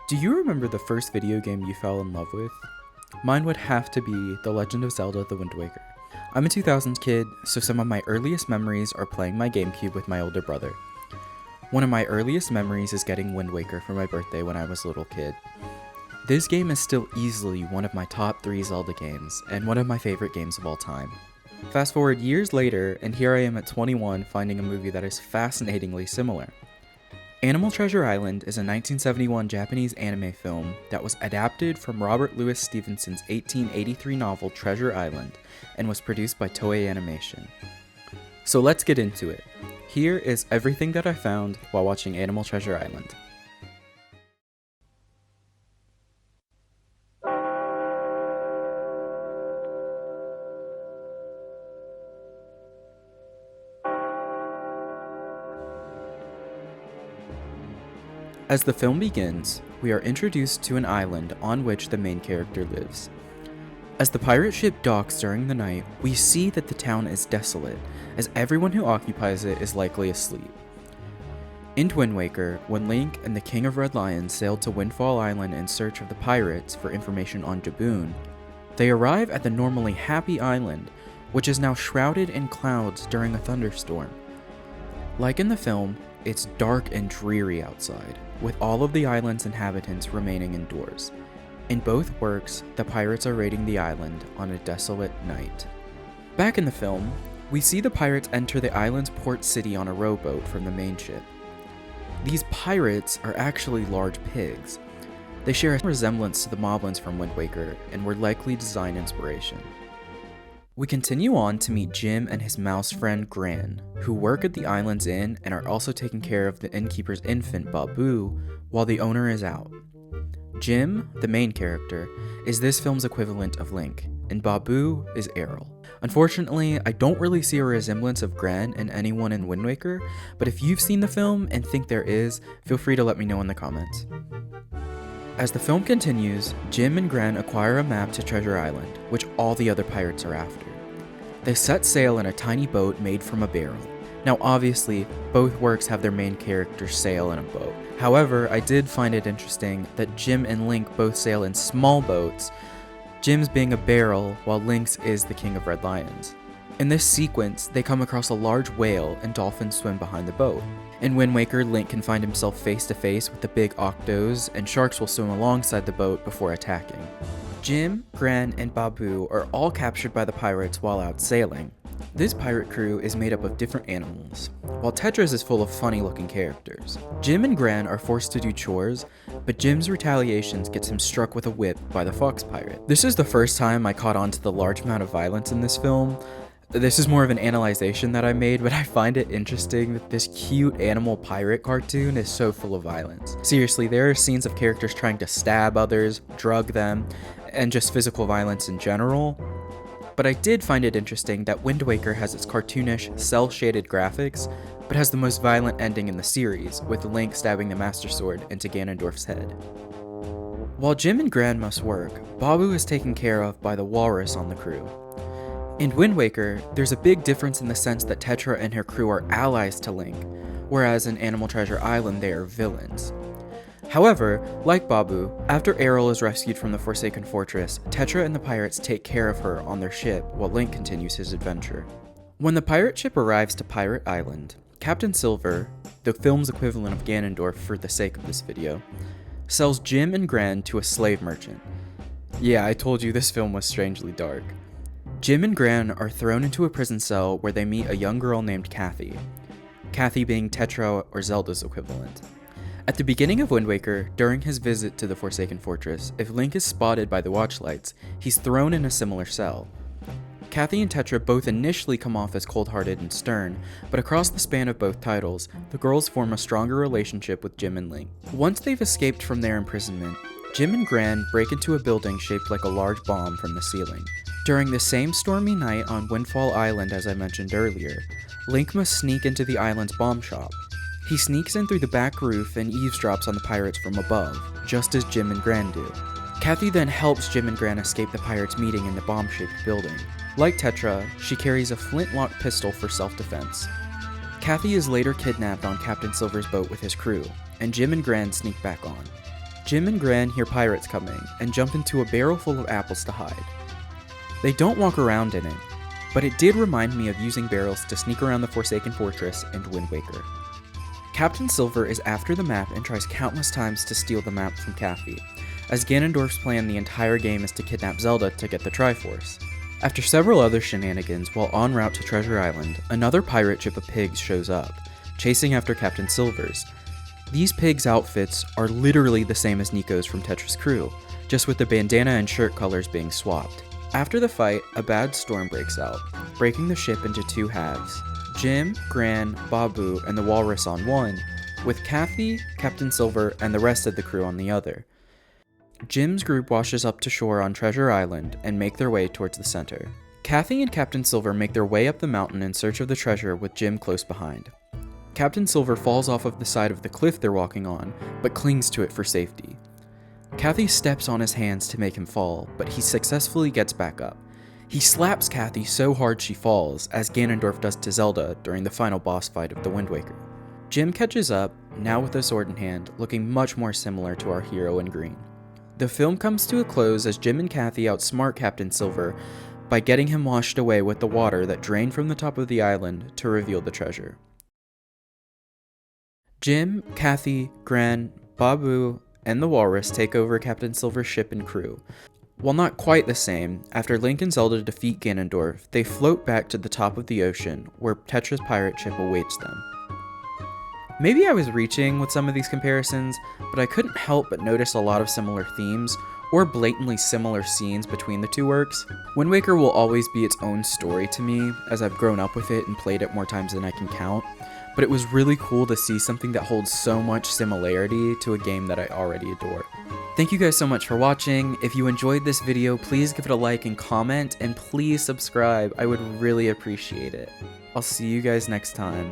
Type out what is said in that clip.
Do you remember the first video game you fell in love with? Mine would have to be The Legend of Zelda: The Wind Waker. I'm a 2000s kid, so some of my earliest memories are playing my GameCube with my older brother. One of my earliest memories is getting Wind Waker for my birthday when I was a little kid. This game is still easily one of my top 3 Zelda games, and one of my favorite games of all time. Fast forward years later, and here I am at 21 finding a movie that is fascinatingly similar. Animal Treasure Island is a 1971 Japanese anime film that was adapted from Robert Louis Stevenson's 1883 novel Treasure Island and was produced by Toei Animation. So let's get into it. Here is everything that I found while watching Animal Treasure Island. As the film begins, we are introduced to an island on which the main character lives. As the pirate ship docks during the night, we see that the town is desolate, as everyone who occupies it is likely asleep. In Wind Waker, when Link and the King of Red Lions sailed to Windfall Island in search of the pirates for information on Jaboon, they arrive at the normally happy island, which is now shrouded in clouds during a thunderstorm. Like in the film, it's dark and dreary outside, with all of the island's inhabitants remaining indoors. In both works, the pirates are raiding the island on a desolate night. Back in the film, we see the pirates enter the island's port city on a rowboat from the main ship. These pirates are actually large pigs. They share a resemblance to the moblins from Wind Waker and were likely design inspiration. We continue on to meet Jim and his mouse friend Gran, who work at the island's inn and are also taking care of the innkeeper's infant Babu while the owner is out. Jim, the main character, is this film's equivalent of Link, and Babu is Errol. Unfortunately, I don't really see a resemblance of Gran and anyone in Wind Waker, but if you've seen the film and think there is, feel free to let me know in the comments. As the film continues, Jim and Gran acquire a map to Treasure Island, which all the other pirates are after. They set sail in a tiny boat made from a barrel. Now obviously, both works have their main characters sail in a boat. However, I did find it interesting that Jim and Link both sail in small boats, Jim's being a barrel while Link's is the King of Red Lions. In this sequence, they come across a large whale and dolphins swim behind the boat. In Wind Waker, Link can find himself face to face with the big octos, and sharks will swim alongside the boat before attacking. Jim, Gran, and Babu are all captured by the pirates while out sailing. This pirate crew is made up of different animals, while Tetris is full of funny looking characters. Jim and Gran are forced to do chores, but Jim's retaliations gets him struck with a whip by the fox pirate. This is the first time I caught on to the large amount of violence in this film. This is more of an analyzation that I made, but I find it interesting that this cute animal pirate cartoon is so full of violence. Seriously, there are scenes of characters trying to stab others, drug them, and just physical violence in general. But I did find it interesting that Wind Waker has its cartoonish, cel-shaded graphics, but has the most violent ending in the series, with Link stabbing the Master Sword into Ganondorf's head. While Jim and Gran must work, Babu is taken care of by the walrus on the crew. In Wind Waker, there's a big difference in the sense that Tetra and her crew are allies to Link, whereas in Animal Treasure Island they are villains. However, like Babu, after Errol is rescued from the Forsaken Fortress, Tetra and the pirates take care of her on their ship while Link continues his adventure. When the pirate ship arrives to Pirate Island, Captain Silver, the film's equivalent of Ganondorf for the sake of this video, sells Jim and Gran to a slave merchant. Yeah, I told you this film was strangely dark. Jim and Gran are thrown into a prison cell where they meet a young girl named Kathy. Kathy being Tetra or Zelda's equivalent. At the beginning of Wind Waker, during his visit to the Forsaken Fortress, if Link is spotted by the watchlights, he's thrown in a similar cell. Kathy and Tetra both initially come off as cold-hearted and stern, but across the span of both titles, the girls form a stronger relationship with Jim and Link. Once they've escaped from their imprisonment, Jim and Gran break into a building shaped like a large bomb from the ceiling. During the same stormy night on Windfall Island as I mentioned earlier, Link must sneak into the island's bomb shop. He sneaks in through the back roof and eavesdrops on the pirates from above, just as Jim and Gran do. Kathy then helps Jim and Gran escape the pirates' meeting in the bomb-shaped building. Like Tetra, she carries a flintlock pistol for self-defense. Kathy is later kidnapped on Captain Silver's boat with his crew, and Jim and Gran sneak back on. Jim and Gran hear pirates coming and jump into a barrel full of apples to hide. They don't walk around in it, but it did remind me of using barrels to sneak around the Forsaken Fortress and Wind Waker. Captain Silver is after the map and tries countless times to steal the map from Kathy, as Ganondorf's plan the entire game is to kidnap Zelda to get the Triforce. After several other shenanigans while en route to Treasure Island, another pirate ship of pigs shows up, chasing after Captain Silver's. These pigs' outfits are literally the same as Nico's from Tetris Crew, just with the bandana and shirt colors being swapped. After the fight, a bad storm breaks out, breaking the ship into two halves. Jim, Gran, Babu, and the Walrus on one, with Kathy, Captain Silver, and the rest of the crew on the other. Jim's group washes up to shore on Treasure Island and make their way towards the center. Kathy and Captain Silver make their way up the mountain in search of the treasure with Jim close behind. Captain Silver falls off of the side of the cliff they're walking on, but clings to it for safety. Kathy steps on his hands to make him fall, but he successfully gets back up. He slaps Kathy so hard she falls, as Ganondorf does to Zelda during the final boss fight of the Wind Waker. Jim catches up, now with a sword in hand, looking much more similar to our hero in green. The film comes to a close as Jim and Kathy outsmart Captain Silver by getting him washed away with the water that drained from the top of the island to reveal the treasure. Jim, Kathy, Gran, Babu, and the Walrus take over Captain Silver's ship and crew. While not quite the same, after Link and Zelda defeat Ganondorf, they float back to the top of the ocean, where Tetra's pirate ship awaits them. Maybe I was reaching with some of these comparisons, but I couldn't help but notice a lot of similar themes, or blatantly similar scenes between the two works. Wind Waker will always be its own story to me, as I've grown up with it and played it more times than I can count, but it was really cool to see something that holds so much similarity to a game that I already adore. Thank you guys so much for watching. If you enjoyed this video, please give it a like and comment, and please subscribe. I would really appreciate it. I'll see you guys next time.